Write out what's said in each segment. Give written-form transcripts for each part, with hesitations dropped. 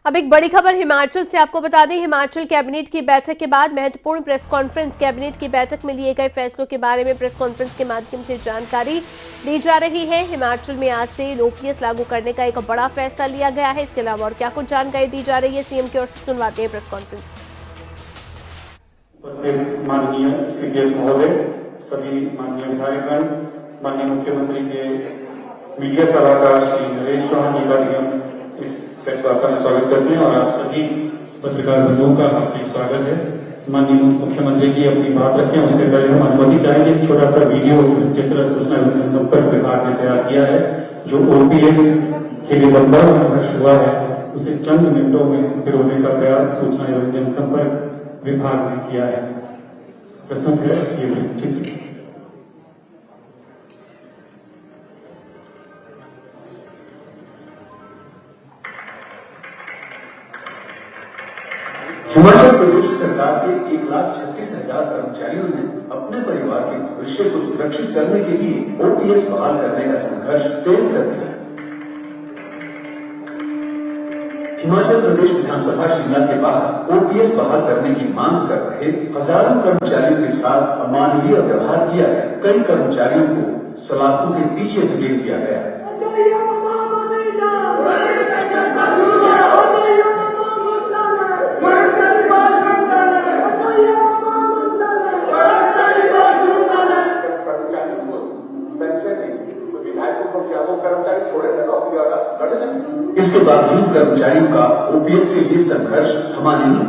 अब एक बड़ी खबर हिमाचल से आपको बता दें, हिमाचल कैबिनेट की बैठक के बाद महत्वपूर्ण प्रेस कॉन्फ्रेंस। कैबिनेट की बैठक में लिए गए फैसलों के बारे में प्रेस कॉन्फ्रेंस के माध्यम से जानकारी दी जा रही है। हिमाचल में आज से ओपीएस लागू करने का एक बड़ा फैसला लिया गया है। इसके अलावा और क्या कुछ जानकारी दी जा रही है, सीएम की ओर से सुनवाते हैं प्रेस कॉन्फ्रेंस। माननीय सीपीएस महोदय, सभी माननीय विधायकगण, माननीय मुख्यमंत्री के मीडिया सलाहकार श्री नरेश चौहान जी का भी हम इस प्रेस वार्ता में स्वागत करते हैं और आप सभी पत्रकार बंधुओं का हार्दिक स्वागत है। माननीय मुख्यमंत्री जी अपनी बात रखें उससे पहले हम अनुमति चाहेंगे। एक छोटा सा वीडियो चित्र सूचना एवं जनसंपर्क विभाग ने तैयार किया है, जो ओपीएस के लिए लंबा संघर्ष हुआ है उसे चंद मिनटों में पिरोने का प्रयास सूचना एवं जनसंपर्क विभाग ने किया है। प्रस्तुत है ये चित्र। हिमाचल प्रदेश सरकार के 1,36,000 कर्मचारियों ने अपने परिवार के भविष्य को सुरक्षित करने के लिए ओपीएस बहाल करने का संघर्ष तेज कर दिया। हिमाचल प्रदेश विधानसभा शिमला के बाहर ओपीएस बहाल करने की मांग कर रहे हजारों कर्मचारियों के साथ अमानवीय व्यवहार किया गया। कई कर्मचारियों को सलाखों के पीछे धकेल दिया गया। इसके बावजूद कर्मचारियों का ओपीएस के लिए संघर्ष थमा नहीं।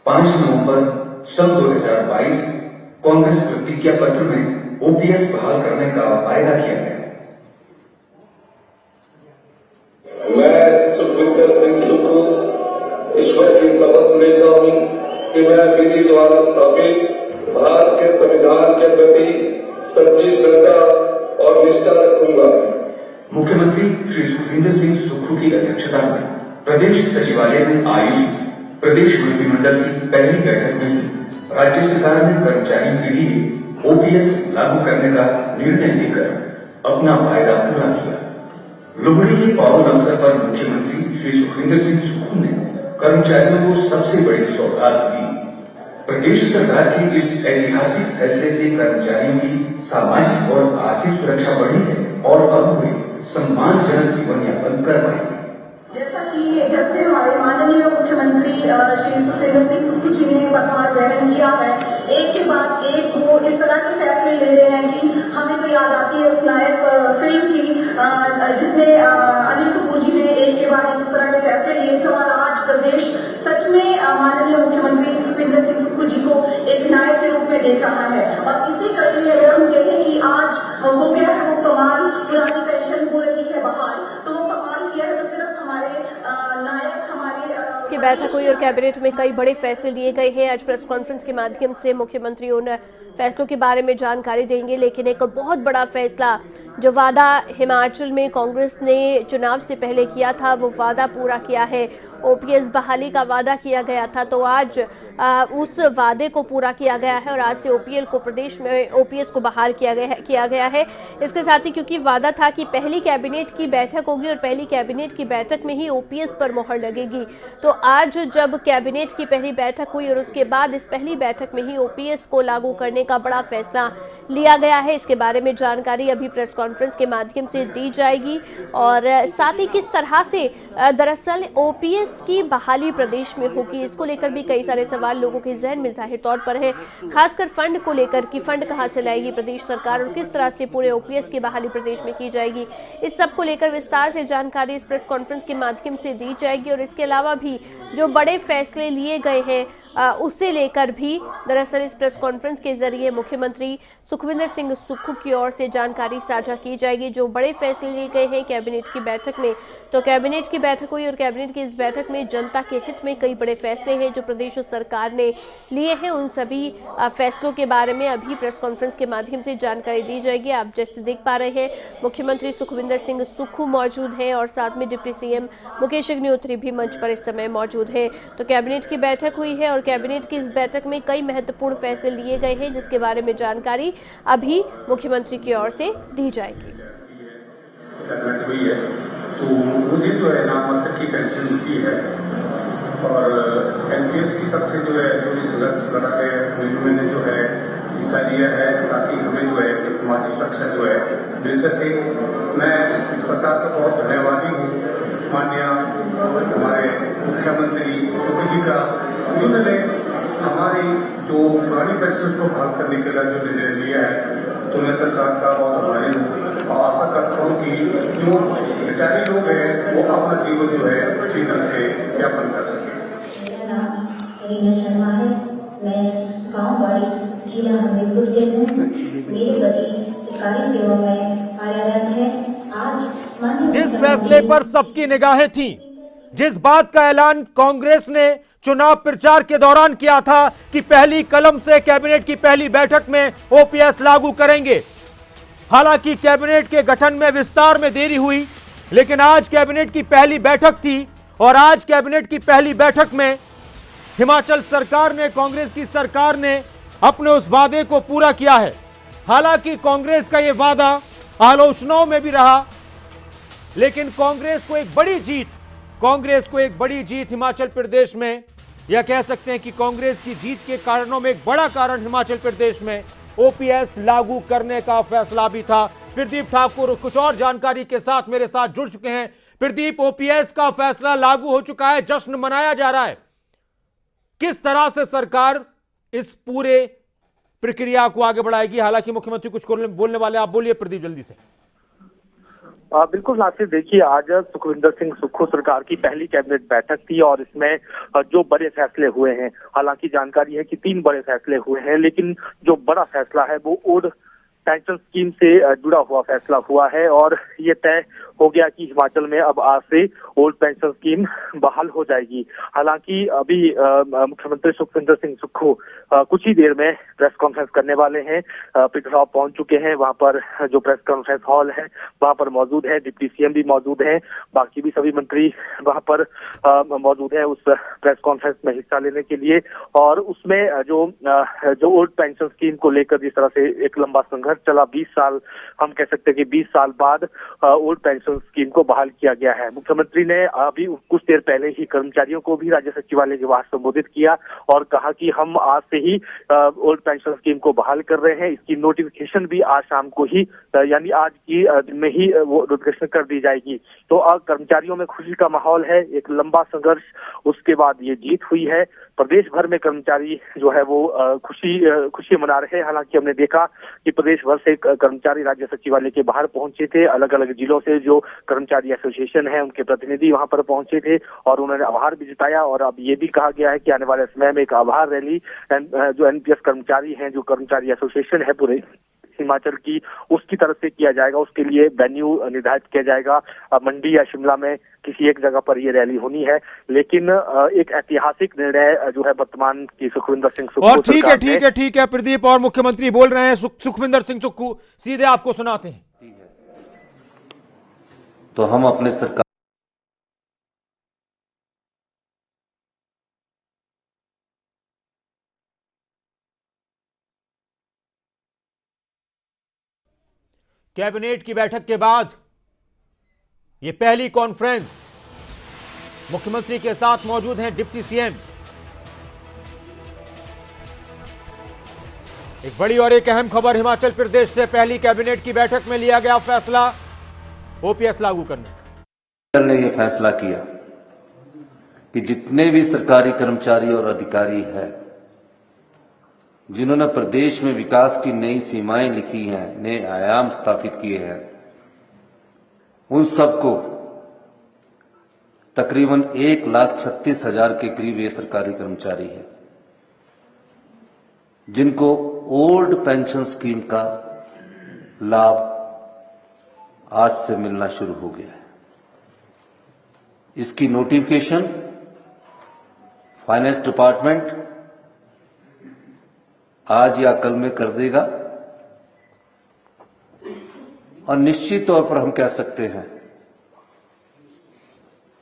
5 नवंबर सन 2022 कांग्रेस प्रतिज्ञा पत्र में ओपीएस बहाल करने का वायदा किया गया। मैं सुखविंदर सिंह सुक्खू ईश्वर की शपथ लेता हूं कि मैं विधि द्वारा स्थापित भारत के संविधान के प्रति सच्ची श्रद्धा और निष्ठा रखूंगा। मुख्यमंत्री श्री सुखविंदर सिंह सुक्खू की अध्यक्षता में प्रदेश सचिवालय में आयोजित प्रदेश मंत्रिमंडल की पहली बैठक में राज्य सरकार ने कर्मचारियों के लिए ओपीएस लागू करने का निर्णय लेकर अपना वायदा पूरा किया। लोहड़ी के पावन अवसर पर मुख्यमंत्री श्री सुखविंदर सिंह सुक्खू ने कर्मचारियों को सबसे बड़ी सौगात दी। प्रदेश सरकार के इस ऐतिहासिक फैसले से कर्मचारियों की सामाजिक और आर्थिक सुरक्षा बढ़ी है और अब वे सम्मानजनक जीवन यापन कर पाएंगे। जैसा कि जब से हमारे माननीय मुख्यमंत्री श्री सुखविंदर सिंह सुक्खू जी ने पदभार ग्रहण किया है, एक के बाद एक वो इस तरह के फैसले ले रहे हैं कि हमें तो याद आती है उस नायक फिल्म की जिसमें अनिल कपूर जी ने एक के बाद एक इस तरह के फैसले लिए थे और आज प्रदेश सच में माननीय मुख्यमंत्री सुखविंदर सिंह सुक्खू जी को एक नायक के रूप में देख रहा है। और इसी कड़ी में अगर हम देखें कि आज हो गया है वो कमाल, पुरानी पेंशन हो रही है बहाल, तो वो कमाल किया है तो सिर्फ हमारे नायक हमारे की बैठक हुई और कैबिनेट में कई बड़े फैसले लिए गए हैं। आज प्रेस कॉन्फ्रेंस के माध्यम से मुख्यमंत्री उन फैसलों के बारे में जानकारी देंगे, लेकिन एक बहुत बड़ा फैसला जो वादा हिमाचल में कांग्रेस ने चुनाव से पहले किया था वो वादा पूरा किया है। ओपीएस बहाली का वादा किया गया था, तो आज उस वादे को पूरा किया गया है और आज से ओपीएल को प्रदेश में ओपीएस को बहाल किया गया है। इसके साथ ही क्योंकि वादा था कि पहली कैबिनेट की बैठक होगी और पहली कैबिनेट की बैठक में ही ओपीएस पर मोहर लगेगी, तो आज जब कैबिनेट की पहली बैठक हुई और उसके बाद इस पहली बैठक में ही ओपीएस को लागू करने का बड़ा फैसला लिया गया है। इसके बारे में जानकारी अभी प्रेस कॉन्फ्रेंस के माध्यम से दी जाएगी और साथ ही किस तरह से दरअसल ओपीएस की बहाली प्रदेश में होगी, इसको लेकर भी कई सारे सवाल लोगों के जहन में जाहिर तौर पर है, खासकर फंड को लेकर कि फंड कहां से लाएगी प्रदेश सरकार और किस तरह से पूरे ओपीएस की बहाली प्रदेश में की जाएगी। इस सब को लेकर विस्तार से जानकारी इस प्रेस कॉन्फ्रेंस के माध्यम से दी जाएगी और इसके अलावा भी जो बड़े फैसले लिए गए हैं उससे लेकर भी दरअसल इस प्रेस कॉन्फ्रेंस के जरिए मुख्यमंत्री सुखविंदर सिंह सुक्खू की ओर से जानकारी साझा की जाएगी। जो बड़े फैसले लिए गए हैं कैबिनेट की बैठक में, तो कैबिनेट की बैठक हुई और कैबिनेट की इस बैठक में जनता के हित में कई बड़े फैसले हैं जो प्रदेश सरकार ने लिए हैं। उन सभी फैसलों के बारे में अभी प्रेस कॉन्फ्रेंस के माध्यम से जानकारी दी जाएगी। आप जैसे देख पा रहे हैं मुख्यमंत्री सुखविंदर सिंह सुक्खू मौजूद हैं और साथ में डिप्टी सीएम मुकेश अग्निहोत्री भी मंच पर इस समय मौजूद है। तो कैबिनेट की बैठक हुई है और कैबिनेट की इस बैठक में कई महत्वपूर्ण फैसले लिए गए हैं जिसके बारे में जानकारी अभी मुख्यमंत्री की ओर से दी जाएगी। हुई है तो मुझे जो है नामांतर की पेंशन मिलती है और एनपीएस की तरफ से जो है जो भी संघर्ष लड़ा गया मैंने जो है हिस्सा लिया है ताकि हमें जो है समाज सुरक्षा जो है मिल सके। मैं सरकार का बहुत धन्यवादी हूँ, माननीय हमारे मुख्यमंत्री सुखू जी का, जिन्होंने हमारी जो पुरानी पेंशन को बहाल करने के लिए जो निर्णय लिया है, तो मैं सरकार का बहुत आभारी हूँ और आशा करता हूँ कि जो रिटायरी लोग हैं वो अपना जीवन जो है ठीक ढंग से यापन कर सकें। मेरा नाम रीना शर्मा है। मैं गाँव बाड़ी जिला हमीरपुर से हूँ। मेरी गति सरकारी सेवा में कार्यरत है। आज जिस फैसले पर सबकी निगाहें थीं, जिस बात का ऐलान कांग्रेस ने चुनाव प्रचार के दौरान किया था कि पहली कलम से कैबिनेट की पहली बैठक में ओपीएस लागू करेंगे। हालांकि कैबिनेट के गठन में विस्तार में देरी हुई, लेकिन आज कैबिनेट की पहली बैठक थी और आज कैबिनेट की पहली बैठक में हिमाचल सरकार ने, कांग्रेस की सरकार ने अपने उस वादे को पूरा किया है। हालांकि कांग्रेस का यह वादा आलोचनाओं में भी रहा, लेकिन कांग्रेस को एक बड़ी जीत हिमाचल प्रदेश में, या कह सकते हैं कि कांग्रेस की जीत के कारणों में एक बड़ा कारण हिमाचल प्रदेश में ओपीएस लागू करने का फैसला भी था। प्रदीप ठाकुर कुछ और जानकारी के साथ मेरे साथ जुड़ चुके हैं। प्रदीप, ओपीएस का फैसला लागू हो चुका है, जश्न मनाया जा रहा है। किस तरह से सरकार इस पूरे प्रक्रिया को आगे बढ़ाएगी? हालांकि मुख्यमंत्री कुछ बोलने वाले, आप बोलिए प्रदीप जल्दी से। बिल्कुल नासिर, देखिए आज सुखविंदर सिंह सुक्खू सरकार की पहली कैबिनेट बैठक थी और इसमें जो बड़े फैसले हुए हैं, हालांकि जानकारी है कि 3 बड़े फैसले हुए हैं, लेकिन जो बड़ा फैसला है वो ओल्ड पेंशन स्कीम से जुड़ा हुआ फैसला हुआ है और ये तय हो गया कि हिमाचल में अब आज से ओल्ड पेंशन स्कीम बहाल हो जाएगी। हालांकि अभी मुख्यमंत्री सुखविंदर सिंह सुक्खू कुछ ही देर में प्रेस कॉन्फ्रेंस करने वाले हैं। पिथौरागढ़ पहुंच चुके हैं। वहां पर जो प्रेस कॉन्फ्रेंस हॉल है वहां पर मौजूद है, डिप्टी सीएम भी मौजूद है, बाकी भी सभी मंत्री वहां पर मौजूद है उस प्रेस कॉन्फ्रेंस में हिस्सा लेने के लिए। और उसमें जो ओल्ड पेंशन स्कीम को लेकर जिस तरह से एक लंबा संघर्ष चला, 20 साल, हम कह सकते हैं कि 20 साल बाद ओल्ड पेंशन स्कीम को बहाल किया गया है। मुख्यमंत्री ने अभी कुछ देर पहले ही कर्मचारियों को भी राज्य सचिवालय के बाहर संबोधित किया और कहा कि हम आज से ही ओल्ड पेंशन स्कीम को बहाल कर रहे हैं। इसकी नोटिफिकेशन भी आज शाम को ही, यानी आज की दिन में ही वो नोटिफिकेशन कर दी जाएगी। तो अब कर्मचारियों में खुशी का माहौल है। एक लंबा संघर्ष, उसके बाद ये जीत हुई है। प्रदेश भर में कर्मचारी जो है वो खुशी मना रहे हैं। हालांकि हमने देखा कि प्रदेश भर से कर्मचारी राज्य सचिवालय के बाहर पहुंचे थे। अलग अलग जिलों से जो कर्मचारी एसोसिएशन है उनके प्रतिनिधि वहां पर पहुंचे थे और उन्होंने आभार भी जताया। और अब ये भी कहा गया है कि आने वाले समय में एक आभार रैली जो एनपीएस कर्मचारी हैं, जो कर्मचारी एसोसिएशन है पूरे हिमाचल की, उसकी तरफ से किया जाएगा। उसके लिए वेन्यू निर्धारित किया जाएगा। मंडी या शिमला में किसी एक जगह पर ये रैली होनी है। लेकिन एक ऐतिहासिक निर्णय जो है वर्तमान की सुखविंदर सिंह सुक्खू और ठीक है प्रदीप, और मुख्यमंत्री बोल रहे हैं, सुखविंदर सिंह सुक्खू, सीधे आपको सुनाते हैं। तो हम अपने सरकार कैबिनेट की बैठक के बाद यह पहली कॉन्फ्रेंस, मुख्यमंत्री के साथ मौजूद हैं डिप्टी सीएम। एक बड़ी और एक अहम खबर, हिमाचल प्रदेश से पहली कैबिनेट की बैठक में लिया गया फैसला ओपीएस लागू करने का। ने यह फैसला किया कि जितने भी सरकारी कर्मचारी और अधिकारी हैं जिन्होंने प्रदेश में विकास की नई सीमाएं लिखी हैं, नए आयाम स्थापित किए हैं, उन सबको तकरीबन 1,36,000 के करीब ये सरकारी कर्मचारी हैं जिनको ओल्ड पेंशन स्कीम का लाभ आज से मिलना शुरू हो गया है। इसकी नोटिफिकेशन फाइनेंस डिपार्टमेंट आज या कल में कर देगा और निश्चित तौर पर हम कह सकते हैं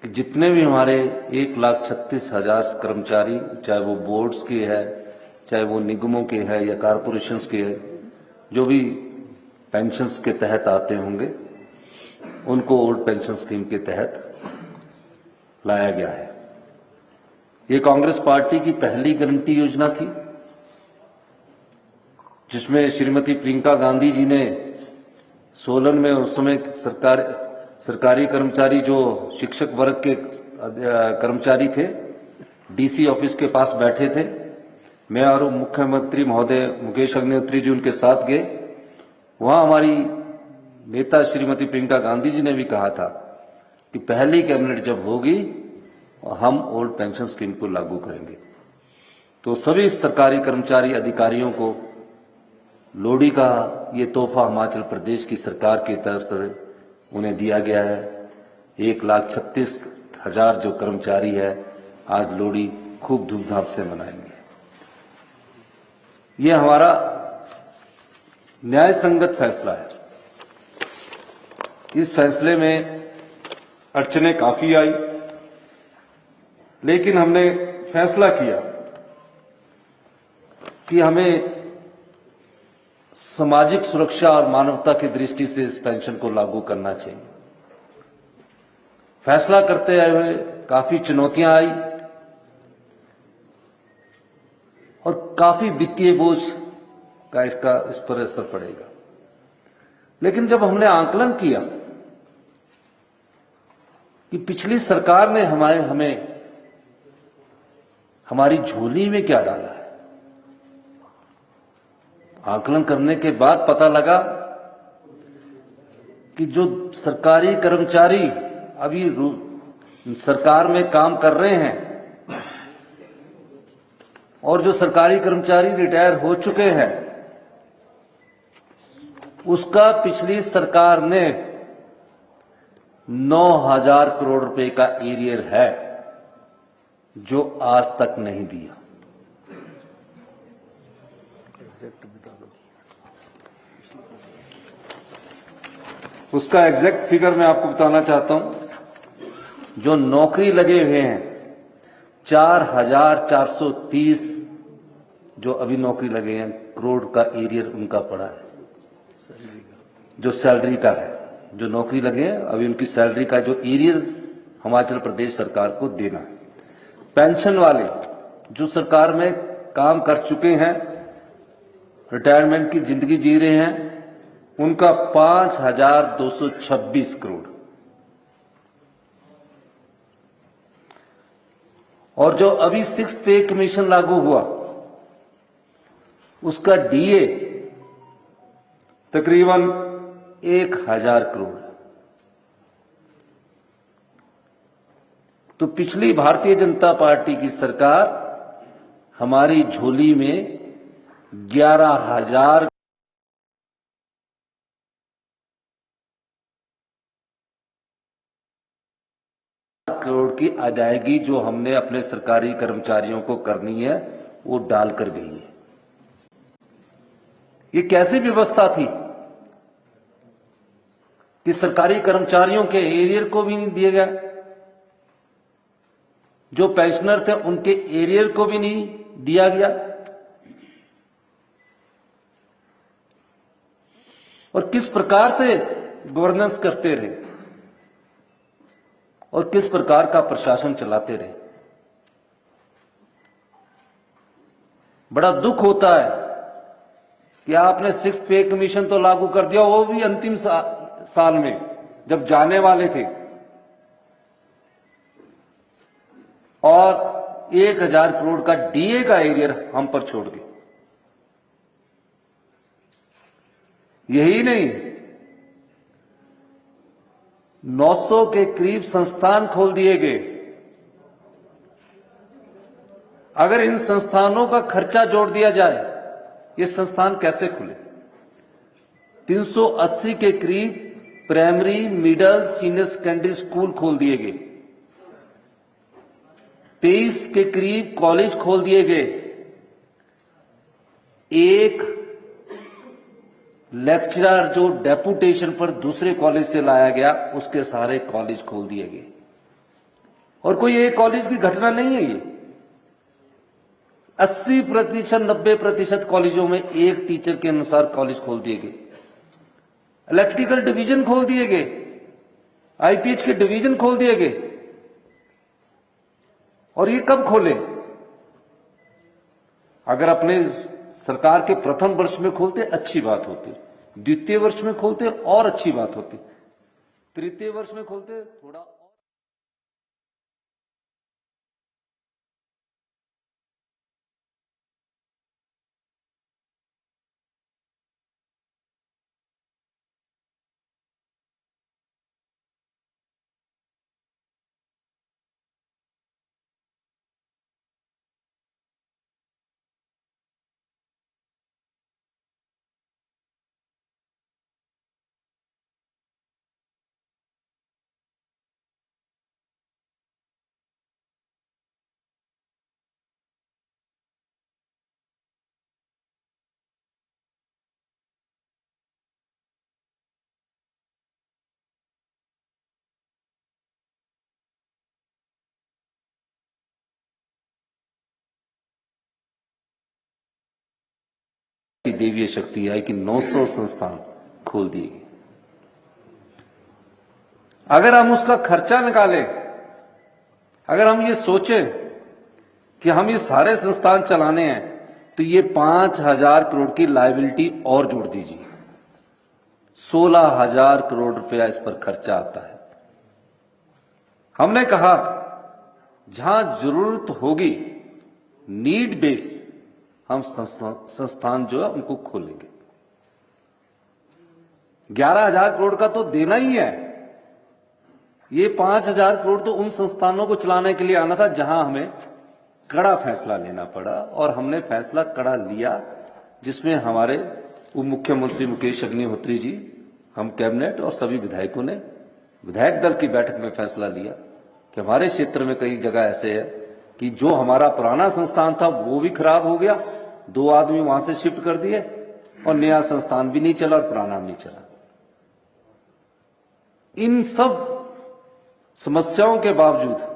कि जितने भी हमारे 1,36,000 कर्मचारी, चाहे वो बोर्ड्स के है, चाहे वो निगमों के है या कॉरपोरेशंस के है, जो भी पेंशन्स के तहत आते होंगे, उनको ओल्ड पेंशन स्कीम के तहत लाया गया है। ये कांग्रेस पार्टी की पहली गारंटी योजना थी, जिसमें श्रीमती प्रियंका गांधी जी ने सोलन में उस समय सरकारी कर्मचारी जो शिक्षक वर्ग के कर्मचारी थे, डीसी ऑफिस के पास बैठे थे। मैं और मुख्यमंत्री महोदय मुकेश अग्निहोत्री जी उनके साथ गए। वहां हमारी नेता श्रीमती प्रियंका गांधी जी ने भी कहा था कि पहली कैबिनेट जब होगी हम ओल्ड पेंशन स्कीम को लागू करेंगे। तो सभी सरकारी कर्मचारी अधिकारियों को लोहड़ी का ये तोहफा हिमाचल प्रदेश की सरकार की तरफ से उन्हें दिया गया है। 1,36,000 जो कर्मचारी है आज लोहड़ी खूब धूमधाम से मनाएंगे। ये हमारा न्याय संगत फैसला है। इस फैसले में अड़चनें काफी आई, लेकिन हमने फैसला किया कि हमें सामाजिक सुरक्षा और मानवता की दृष्टि से इस पेंशन को लागू करना चाहिए। फैसला करते हुए काफी चुनौतियां आई और काफी वित्तीय बोझ का इस पर असर पड़ेगा। लेकिन जब हमने आंकलन किया कि पिछली सरकार ने हमें हमारी झोली में क्या डाला है, आकलन करने के बाद पता लगा कि जो सरकारी कर्मचारी अभी सरकार में काम कर रहे हैं और जो सरकारी कर्मचारी रिटायर हो चुके हैं, उसका पिछली सरकार ने 9,000 करोड़ रुपए का एरियर है जो आज तक नहीं दिया। उसका एग्जैक्ट फिगर मैं आपको बताना चाहता हूं। जो नौकरी लगे हुए हैं 4,430 जो अभी नौकरी लगे हैं करोड़ का एरियर उनका पड़ा है। जो सैलरी का है, जो नौकरी लगे हैं अभी उनकी सैलरी का जो एरियर हिमाचल प्रदेश सरकार को देना है। पेंशन वाले जो सरकार में काम कर चुके हैं, रिटायरमेंट की जिंदगी जी रहे हैं, उनका 5,226 करोड़। और जो अभी 6th पे कमीशन लागू हुआ उसका डीए तकरीबन 1,000 करोड़। तो पिछली भारतीय जनता पार्टी की सरकार हमारी झोली में 11,000 करोड़ की अदायगी जो हमने अपने सरकारी कर्मचारियों को करनी है वो डालकर गई है। ये कैसी व्यवस्था थी कि सरकारी कर्मचारियों के एरियर को भी नहीं दिया गया, जो पेंशनर थे उनके एरियर को भी नहीं दिया गया, और किस प्रकार से गवर्नेंस करते रहे और किस प्रकार का प्रशासन चलाते रहे। बड़ा दुख होता है कि आपने 6th पे कमीशन तो लागू कर दिया, वो भी अंतिम साल में जब जाने वाले थे, और 1,000 करोड़ का डीए का एरियर हम पर छोड़ गए। यही नहीं, 900 के करीब संस्थान खोल दिए गए। अगर इन संस्थानों का खर्चा जोड़ दिया जाए ये संस्थान कैसे खुले। 380 के करीब primary, middle, senior secondary school खोल दिए गए। 23 के करीब कॉलेज खोल दिए गए। एक लेक्चरर जो डेपुटेशन पर दूसरे कॉलेज से लाया गया उसके सारे कॉलेज खोल दिए गए। और कोई एक कॉलेज की घटना नहीं है ये। 80%, 90% कॉलेजों में एक टीचर के अनुसार कॉलेज खोल दिए गए। इलेक्ट्रिकल डिवीजन खोल दिए गए। आईपीएच के डिवीजन खोल दिए गए। और ये कब खोले? अगर अपने सरकार के प्रथम वर्ष में खोलते अच्छी बात होती, द्वितीय वर्ष में खोलते और अच्छी बात होती, तृतीय वर्ष में खोलते थोड़ा। देवीय शक्ति आई कि 900 संस्थान खोल दिए गए। अगर हम उसका खर्चा निकालें, अगर हम ये सोचें कि हम ये सारे संस्थान चलाने हैं, तो ये 5,000 करोड़ की लायबिलिटी और जोड़ दीजिए, 16,000 करोड़ रुपया इस पर खर्चा आता है। हमने कहा जहां जरूरत होगी, नीड बेस, हम संस्थान जो है उनको खोलेंगे। 11,000 करोड़ का तो देना ही है। ये 5,000 करोड़ तो उन संस्थानों को चलाने के लिए आना था जहां हमें कड़ा फैसला लेना पड़ा, और हमने फैसला कड़ा लिया, जिसमें हमारे उप मुख्यमंत्री मुकेश अग्निहोत्री जी, हम कैबिनेट और सभी विधायकों ने विधायक दल की बैठक में फैसला लिया कि हमारे क्षेत्र में कई जगह ऐसे है कि जो हमारा पुराना संस्थान था वो भी खराब हो गया, 2 आदमी वहां से शिफ्ट कर दिए, और नया संस्थान भी नहीं चला और पुराना भी नहीं चला। इन सब समस्याओं के बावजूद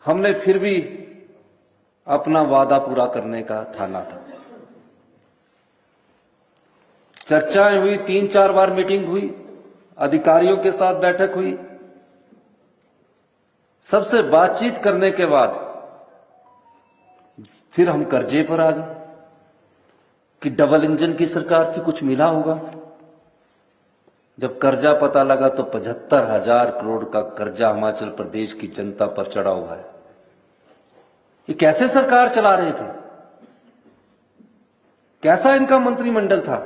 हमने फिर भी अपना वादा पूरा करने का ठाना था। चर्चाएं हुई, 3-4 बार मीटिंग हुई, अधिकारियों के साथ बैठक हुई। सबसे बातचीत करने के बाद फिर हम कर्जे पर आ गए कि डबल इंजन की सरकार थी, कुछ मिला होगा। जब कर्जा पता लगा तो 75,000 करोड़ का कर्जा हिमाचल प्रदेश की जनता पर चढ़ा हुआ है। ये कैसे सरकार चला रहे थे? कैसा इनका मंत्रिमंडल था?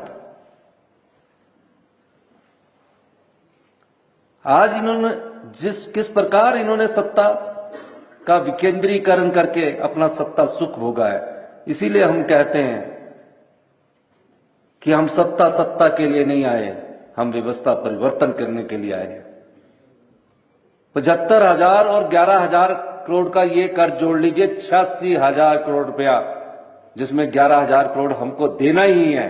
आज इन्होंने किस प्रकार इन्होंने सत्ता का विकेंद्रीकरण करके अपना सत्ता सुख भोगा है। इसीलिए हम कहते हैं कि हम सत्ता के लिए नहीं आए, हम व्यवस्था परिवर्तन करने के लिए आए हैं। 75,000 और 11,000 करोड़ का ये कर्ज जोड़ लीजिए, 86,000 करोड़ रुपया, जिसमें 11,000 करोड़ हमको देना ही है।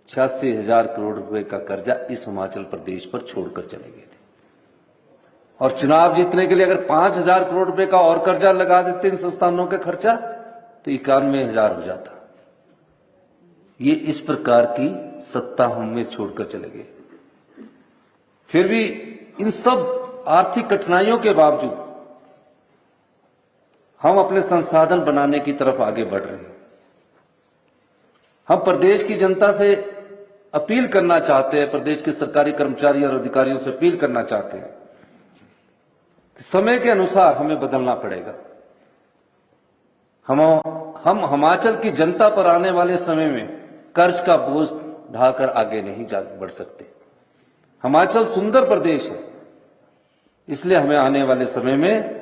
86,000 करोड़ रुपए का कर्जा इस हिमाचल प्रदेश पर छोड़कर चले गए थे। और चुनाव जीतने के लिए अगर 5,000 करोड़ रुपए का और कर्जा लगा देते इन संस्थानों के खर्चा, तो 91,000 हो जाता। ये इस प्रकार की सत्ता हमें छोड़कर चले गए। फिर भी इन सब आर्थिक कठिनाइयों के बावजूद हम अपने संसाधन बनाने की तरफ आगे बढ़ रहे हैं। हम प्रदेश की जनता से अपील करना चाहते हैं, प्रदेश के सरकारी कर्मचारी और अधिकारियों से अपील करना चाहते हैं कि समय के अनुसार हमें बदलना पड़ेगा। हम हिमाचल की जनता पर आने वाले समय में कर्ज का बोझ ढाकर आगे नहीं बढ़ सकते। हिमाचल सुंदर प्रदेश है, इसलिए हमें आने वाले समय में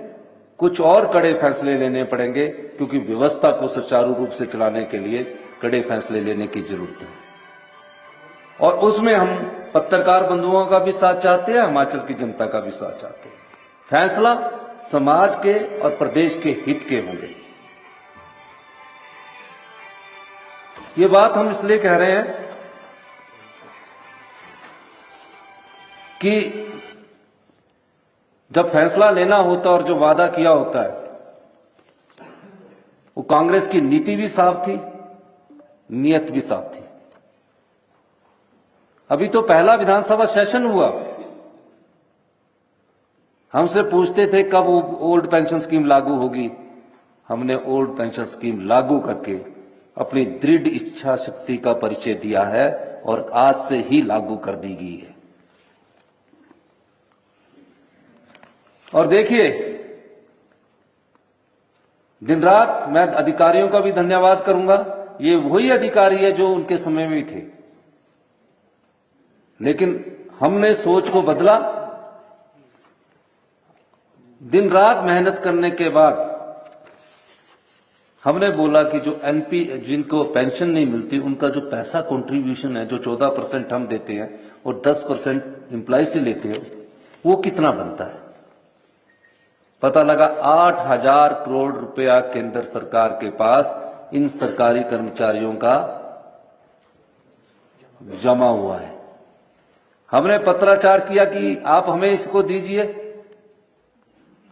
कुछ और कड़े फैसले लेने पड़ेंगे, क्योंकि व्यवस्था को सुचारू रूप से चलाने के लिए कड़े फैसले लेने की जरूरत है। और उसमें हम पत्रकार बंधुओं का भी साथ चाहते हैं, हिमाचल की जनता का भी साथ चाहते हैं। फैसला समाज के और प्रदेश के हित के होंगे। ये बात हम इसलिए कह रहे हैं कि जब फैसला लेना होता और जो वादा किया होता है, वो कांग्रेस की नीति भी साफ थी, नियत भी साफ थी। अभी तो पहला विधानसभा सेशन हुआ, हमसे पूछते थे कब ओल्ड पेंशन स्कीम लागू होगी। हमने ओल्ड पेंशन स्कीम लागू करके अपनी दृढ़ इच्छा शक्ति का परिचय दिया है और आज से ही लागू कर दी गई है। और देखिए, दिन रात मैं अधिकारियों का भी धन्यवाद करूंगा। ये वही अधिकारी है जो उनके समय में थे, लेकिन हमने सोच को बदला। दिन रात मेहनत करने के बाद हमने बोला कि जो एनपी, जिनको पेंशन नहीं मिलती, उनका जो पैसा कंट्रीब्यूशन है, जो 14% हम देते हैं और 10% एम्प्लॉय से लेते हैं, वो कितना बनता है। पता लगा 8,000 करोड़ रुपया केंद्र सरकार के पास इन सरकारी कर्मचारियों का जमा हुआ है। हमने पत्राचार किया कि आप हमें इसको दीजिए।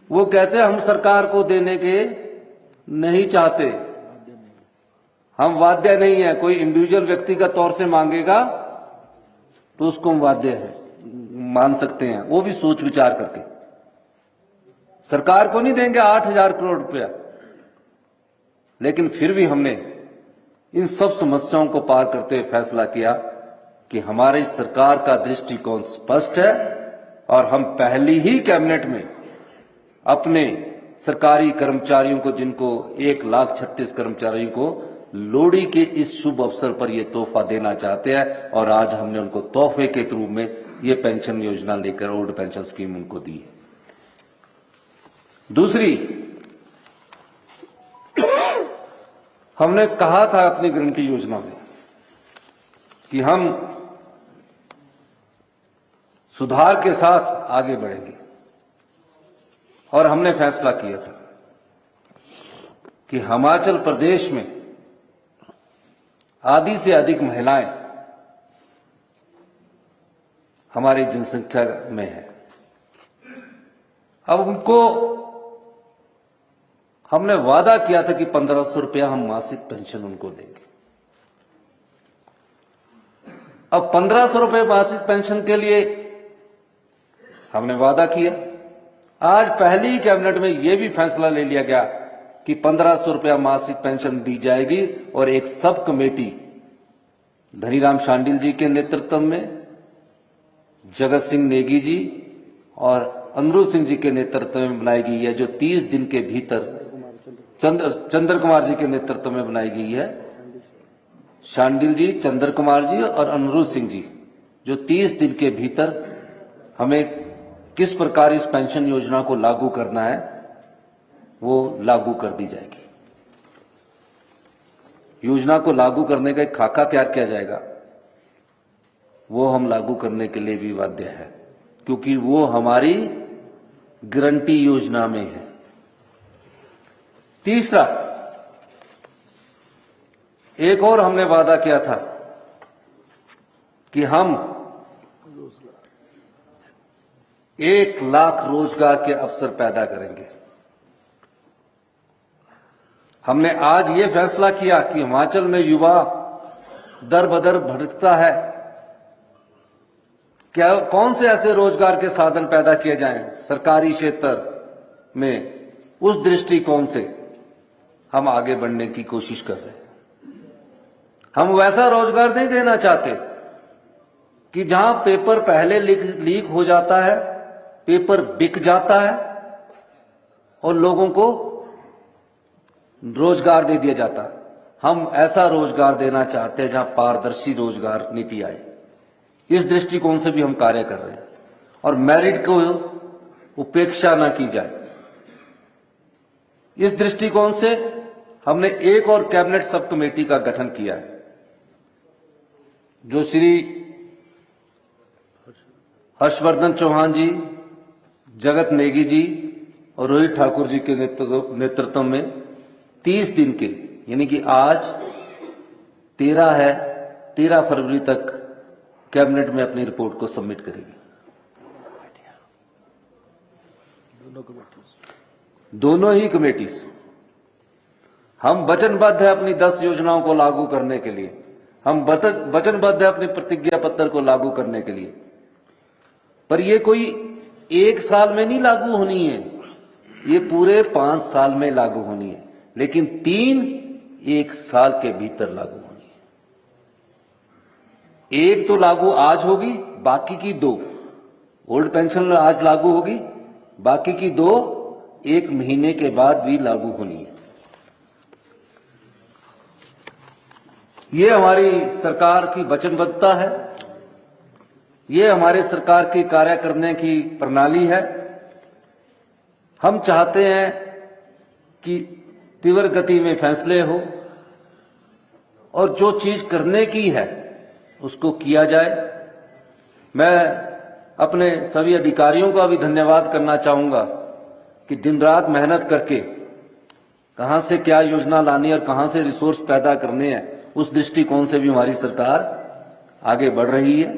वो कहते हम सरकार को देने के नहीं चाहते, हम वाद्य नहीं है। कोई इंडिविजुअल व्यक्तिगत तौर से मांगेगा तो उसको हम वाद्य है मान सकते हैं, वो भी सोच विचार करके। सरकार को नहीं देंगे 8,000 करोड़ रुपया। लेकिन फिर भी हमने इन सब समस्याओं को पार करते हुए फैसला किया कि हमारी सरकार का दृष्टिकोण स्पष्ट है और हम पहली ही कैबिनेट में अपने सरकारी कर्मचारियों को, जिनको 1,36,000 कर्मचारियों को लोहड़ी के इस शुभ अवसर पर यह तोहफा देना चाहते हैं। और आज हमने उनको तोहफे के रूप में ये पेंशन योजना लेकर ओल्ड पेंशन स्कीम उनको दी है। दूसरी, हमने कहा था अपनी गारंटी योजना में कि हम सुधार के साथ आगे बढ़ेंगे और हमने फैसला किया था कि हिमाचल प्रदेश में आधी से अधिक महिलाएं हमारी जनसंख्या में है। अब उनको हमने वादा किया था कि 1,500 रुपया हम मासिक पेंशन उनको देंगे। अब 1,500 रुपये मासिक पेंशन के लिए हमने वादा किया। आज पहली ही कैबिनेट में यह भी फैसला ले लिया गया कि 1,500 रुपया मासिक पेंशन दी जाएगी और एक सब कमेटी धनीराम शांडिल जी के नेतृत्व में, जगत सिंह नेगी जी और अनिरुद्ध सिंह जी के नेतृत्व में बनाई गई है, जो 30 दिन के भीतर चंद्र कुमार जी के नेतृत्व में बनाई गई है। शांडिल जी, चंद्र कुमार जी और अनिरुद्ध सिंह जी, जो 30 दिन के भीतर हमें किस प्रकार इस पेंशन योजना को लागू करना है वो लागू कर दी जाएगी। योजना को लागू करने का एक खाका तैयार किया जाएगा, वो हम लागू करने के लिए भी बाध्य है, क्योंकि वो हमारी गारंटी योजना में है। तीसरा, एक और हमने वादा किया था कि हम 1 लाख रोजगार के अवसर पैदा करेंगे। हमने आज ये फैसला किया कि हिमाचल में युवा दर बदर भटकता है, क्या कौन से ऐसे रोजगार के साधन पैदा किए जाएं सरकारी क्षेत्र में, उस दृष्टिकोण से हम आगे बढ़ने की कोशिश कर रहे हैं। हम वैसा रोजगार नहीं देना चाहते कि जहां पेपर पहले लीक हो जाता है, पेपर बिक जाता है और लोगों को रोजगार दे दिया जाता है। हम ऐसा रोजगार देना चाहते हैं जहां पारदर्शी रोजगार नीति आए। इस दृष्टिकोण से भी हम कार्य कर रहे हैं और मेरिट को उपेक्षा न की जाए, इस दृष्टिकोण से हमने एक और कैबिनेट सब कमेटी का गठन किया है, जो श्री हर्षवर्धन चौहान जी, जगत नेगी जी और रोहित ठाकुर जी के नेतृत्व में 30 दिन के, यानी कि आज 13 है, 13 फरवरी तक कैबिनेट में अपनी रिपोर्ट को सबमिट करेगी। दोनों ही कमेटीज हम वचनबद्ध है अपनी 10 योजनाओं को लागू करने के लिए। हम वचनबद्ध है अपने प्रतिज्ञा पत्र को लागू करने के लिए। पर ये कोई एक साल में नहीं लागू होनी है, ये पूरे 5 साल में लागू होनी है, लेकिन 3 एक साल के भीतर लागू होनी है। एक तो लागू आज होगी, बाकी की 2 ओल्ड पेंशन आज लागू होगी, बाकी की 2 1 महीने के बाद भी लागू होनी है। ये हमारी सरकार की वचनबद्धता है, ये हमारे सरकार की कार्य करने की प्रणाली है। हम चाहते हैं कि तीव्र गति में फैसले हो और जो चीज करने की है उसको किया जाए। मैं अपने सभी अधिकारियों का भी धन्यवाद करना चाहूंगा कि दिन रात मेहनत करके कहां से क्या योजना लानी और कहां से रिसोर्स पैदा करने हैं, उस दृष्टिकोण से भी हमारी सरकार आगे बढ़ रही है।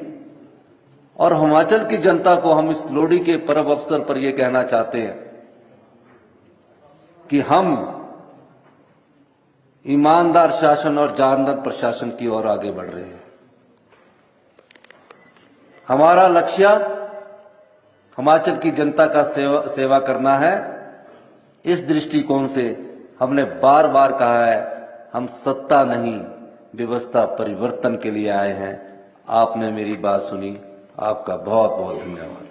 और हिमाचल की जनता को हम इस लोहड़ी के पर्व अवसर पर यह कहना चाहते हैं कि हम ईमानदार शासन और जानदार प्रशासन की ओर आगे बढ़ रहे हैं। हमारा लक्ष्य हिमाचल की जनता का सेवा करना है। इस दृष्टिकोण से हमने बार बार कहा है, हम सत्ता नहीं व्यवस्था परिवर्तन के लिए आए हैं। आपने मेरी बात सुनी, आपका बहुत बहुत धन्यवाद।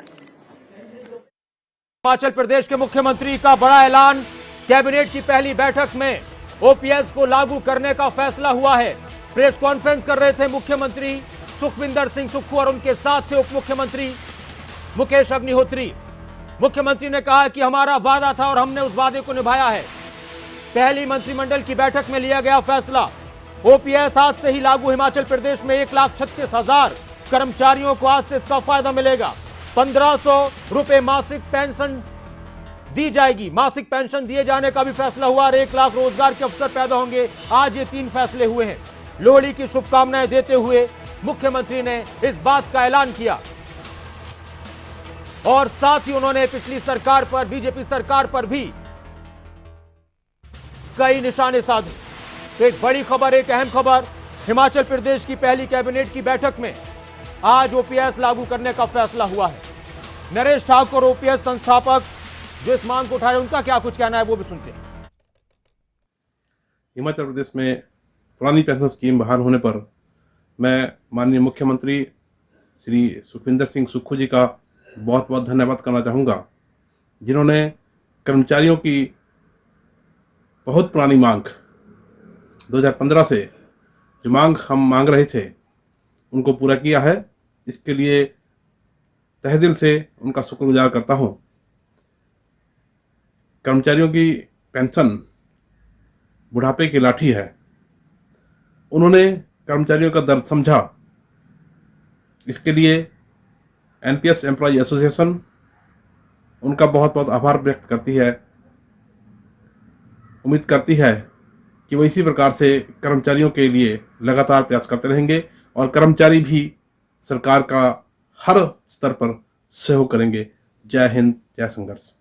हिमाचल प्रदेश के मुख्यमंत्री का बड़ा ऐलान, कैबिनेट की पहली बैठक में ओपीएस को लागू करने का फैसला हुआ है। प्रेस कॉन्फ्रेंस कर रहे थे मुख्यमंत्री सुखविंदर सिंह सुक्खू और उनके साथ थे उप मुख्यमंत्री मुकेश अग्निहोत्री। मुख्यमंत्री ने कहा कि हमारा वादा था और हमने उस वादे को निभाया है। पहली मंत्रिमंडल की बैठक में लिया गया फैसला, ओपीएस आज से ही लागू। हिमाचल प्रदेश में 1,36,000 कर्मचारियों को आज से इसका फायदा मिलेगा। 1,500 रुपए मासिक पेंशन दी जाएगी। मासिक पेंशन दिए जाने का भी फैसला हुआ और 1 लाख रोजगार के अवसर पैदा होंगे। आज ये 3 फैसले हुए हैं। लोहड़ी की शुभकामनाएं देते हुए मुख्यमंत्री ने इस बात का ऐलान किया और साथ ही उन्होंने पिछली सरकार पर, बीजेपी सरकार पर भी कई निशाने साधे। तो एक बड़ी खबर, एक अहम खबर, हिमाचल प्रदेश की पहली कैबिनेट की बैठक में आज ओपीएस लागू करने का फैसला हुआ है। नरेश ठाकुर, ओपीएस संस्थापक, जो इस मांग को उठा रहे, उनका क्या कुछ कहना है वो भी सुनते हैं। हिमाचल प्रदेश में पुरानी पेंशन स्कीम बहाल होने पर मैं माननीय मुख्यमंत्री श्री सुखविंदर सिंह सुक्खू जी का बहुत बहुत धन्यवाद करना चाहूँगा, जिन्होंने कर्मचारियों की बहुत पुरानी मांग 2015 से जो मांग हम मांग रहे थे उनको पूरा किया है। इसके लिए तहे दिल से उनका शुक्रगुजार करता हूँ। कर्मचारियों की पेंशन बुढ़ापे की लाठी है। उन्होंने कर्मचारियों का दर्द समझा। इसके लिए एनपीएस एम्प्लॉय एसोसिएशन उनका बहुत बहुत आभार व्यक्त करती है। उम्मीद करती है कि वो इसी प्रकार से कर्मचारियों के लिए लगातार प्रयास करते रहेंगे और कर्मचारी भी सरकार का हर स्तर पर सहयोग करेंगे। जय हिंद, जय संघर्ष।